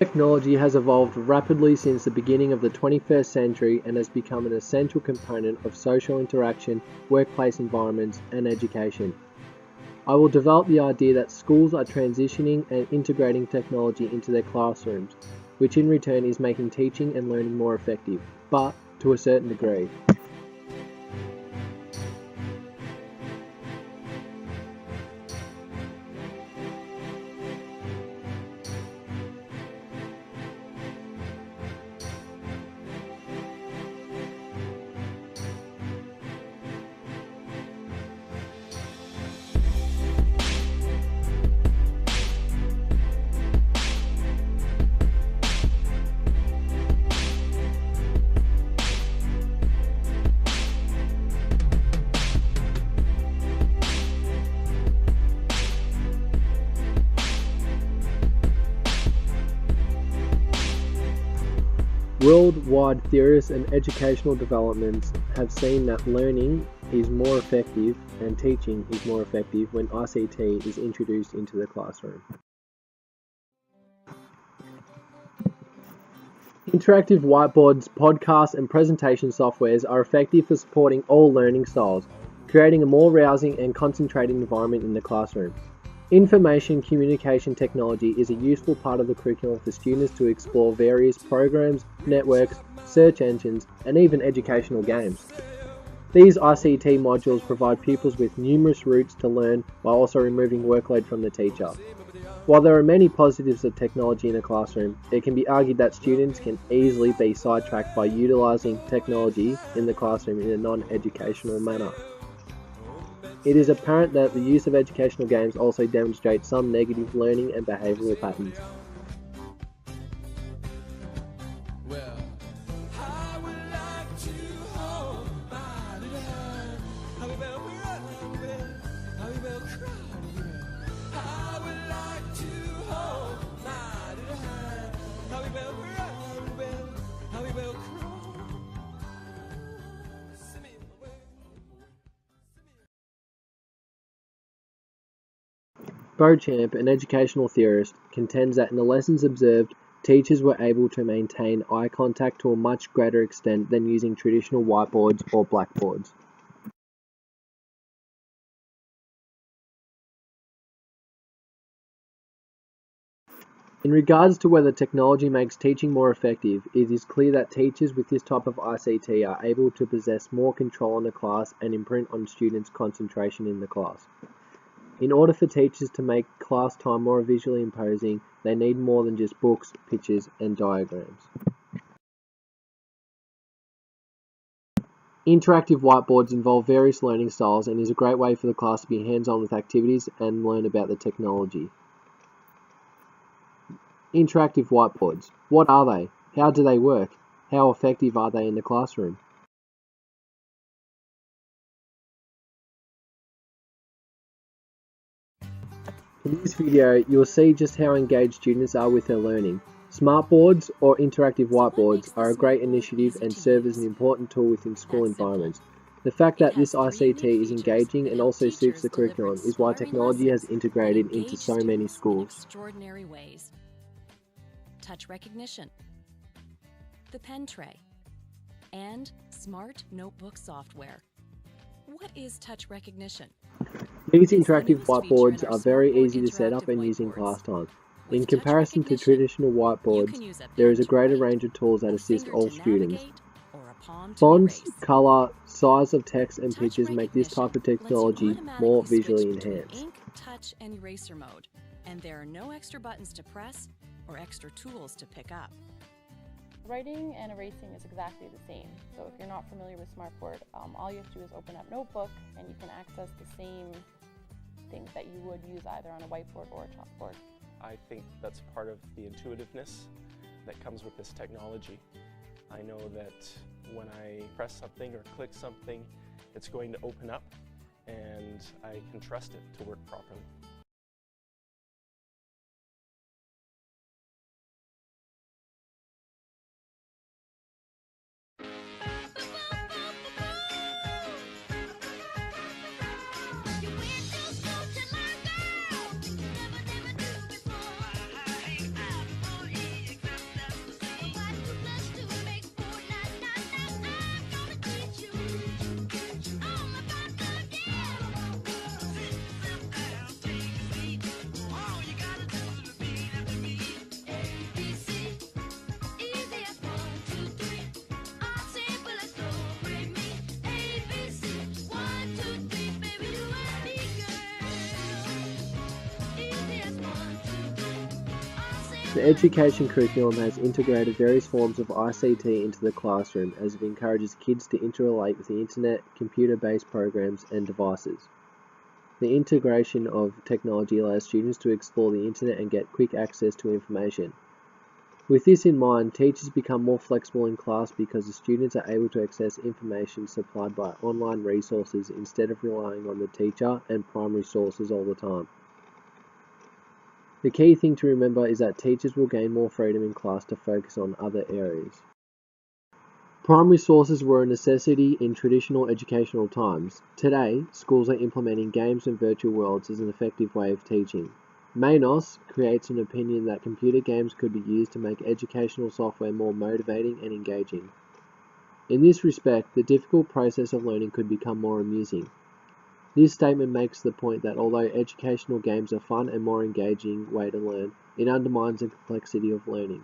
Technology has evolved rapidly since the beginning of the 21st century and has become an essential component of social interaction, workplace environments, and education. I will develop the idea that schools are transitioning and integrating technology into their classrooms, which in return is making teaching and learning more effective, but to a certain degree. Worldwide theorists and educational developments have seen that learning is more effective and teaching is more effective when ICT is introduced into the classroom. Interactive whiteboards, podcasts, and presentation softwares are effective for supporting all learning styles, creating a more rousing and concentrated environment in the classroom. Information communication technology is a useful part of the curriculum for students to explore various programs, networks, search engines, and even educational games. These ICT modules provide pupils with numerous routes to learn while also removing workload from the teacher. While there are many positives of technology in a classroom, it can be argued that students can easily be sidetracked by utilising technology in the classroom in a non-educational manner. It is apparent that the use of educational games also demonstrates some negative learning and behavioural patterns. Beauchamp, an educational theorist, contends that in the lessons observed, teachers were able to maintain eye contact to a much greater extent than using traditional whiteboards or blackboards. In regards to whether technology makes teaching more effective, it is clear that teachers with this type of ICT are able to possess more control on the class and imprint on students' concentration in the class. In order for teachers to make class time more visually imposing, they need more than just books, pictures, and diagrams. Interactive whiteboards involve various learning styles and is a great way for the class to be hands-on with activities and learn about the technology. Interactive whiteboards. What are they? How do they work? How effective are they in the classroom? In this video, you will see just how engaged students are with their learning. Smartboards or interactive whiteboards are a great initiative and serve as an important tool within school environments. The fact that this ICT is engaging and also suits the curriculum is why technology has integrated into so many schools. Extraordinary ways. Touch recognition, the pen tray, and smart notebook software. What is touch recognition? These interactive whiteboards are very easy to set up and use in class time. In comparison to traditional whiteboards, there is a greater range of tools that assist all students. Fonts, colour, size of text and pictures make this type of technology more visually enhanced. Ink, touch, and eraser mode, and there are no extra buttons to press or extra tools to pick up. Writing and erasing is exactly the same. So if you're not familiar with Smartboard, all you have to do is open up Notebook and you can access the same things that you would use either on a whiteboard or a chalkboard. I think that's part of the intuitiveness that comes with this technology. I know that when I press something or click something, it's going to open up and I can trust it to work properly. The education curriculum has integrated various forms of ICT into the classroom as it encourages kids to interrelate with the internet, computer-based programs and devices. The integration of technology allows students to explore the internet and get quick access to information. With this in mind, teachers become more flexible in class because the students are able to access information supplied by online resources instead of relying on the teacher and primary sources all the time. The key thing to remember is that teachers will gain more freedom in class to focus on other areas. Primary sources were a necessity in traditional educational times. Today, schools are implementing games and virtual worlds as an effective way of teaching. Manos creates an opinion that computer games could be used to make educational software more motivating and engaging. In this respect, the difficult process of learning could become more amusing. This statement makes the point that although educational games are fun and more engaging way to learn, it undermines the complexity of learning.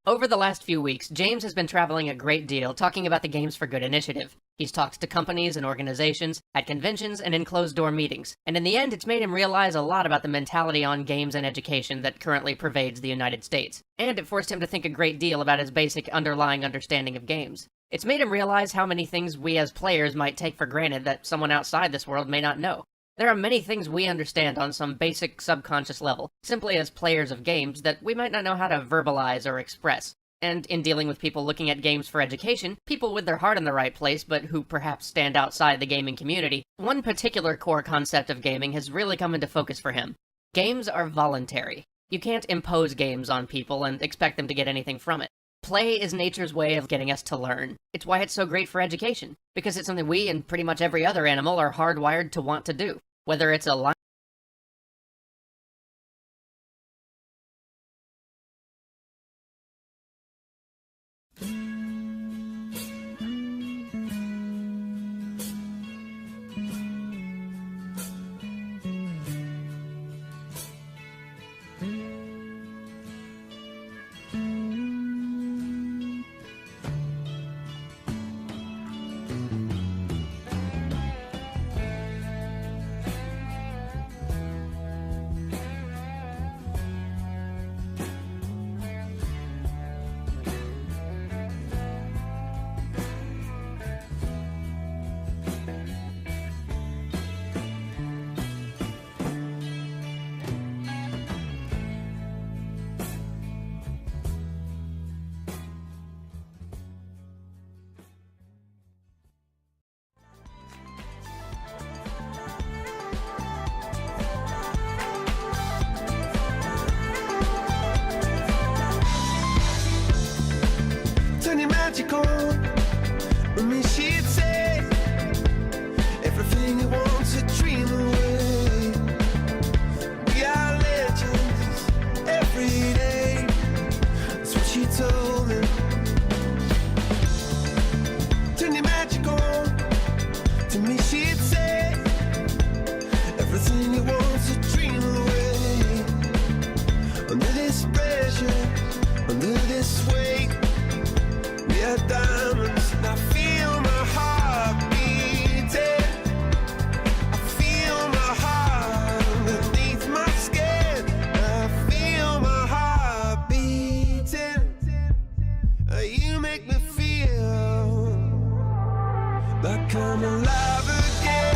Over the last few weeks, James has been traveling a great deal talking about the Games for Good initiative. He's talked to companies and organizations, at conventions, and in closed-door meetings, and in the end it's made him realize a lot about the mentality on games and education that currently pervades the United States. And it forced him to think a great deal about his basic underlying understanding of games. It's made him realize how many things we as players might take for granted that someone outside this world may not know. There are many things we understand on some basic subconscious level, simply as players of games, that we might not know how to verbalize or express. And in dealing with people looking at games for education, people with their heart in the right place but who perhaps stand outside the gaming community, one particular core concept of gaming has really come into focus for him. Games are voluntary. You can't impose games on people and expect them to get anything from it. Play is nature's way of getting us to learn. It's why it's so great for education, because it's something we and pretty much every other animal are hardwired to want to do. Whether it's a lion turn your magic on. With me she'd say everything you want to dream away. We are legends every day. That's what she told me. Turn your magic on. To me she'd say everything you want to dream away. Under this pressure, under this weight, we are diamonds, and I feel my heart beating. I feel my heart underneath my skin. I feel my heart beating. You make me feel like I'm alive again.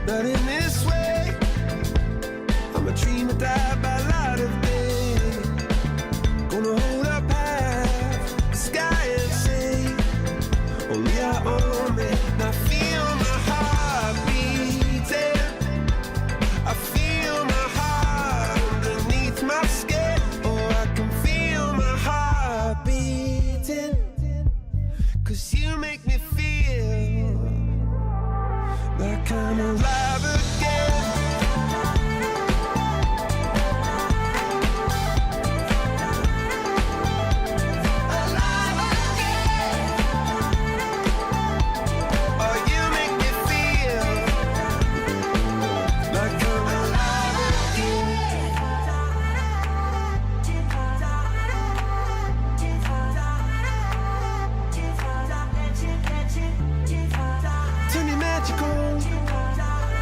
Not in this way. I'm a dreamer, die by light of day. Gonna hold up half the sky and say, only I own me. And I feel my heart beating. I feel my heart underneath my skin. Oh, I can feel my heart beating. 'Cause you make me feel like I'm alive again.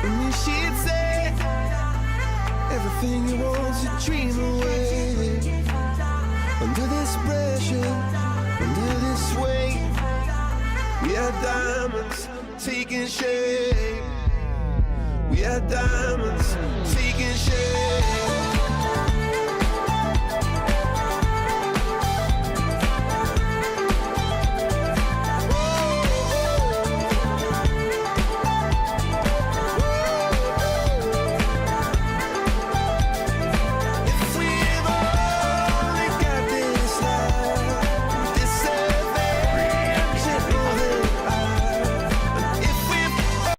And then she'd say, everything you want to dream away. Under this pressure, under this weight, we are diamonds taking shape. We are diamonds taking shape.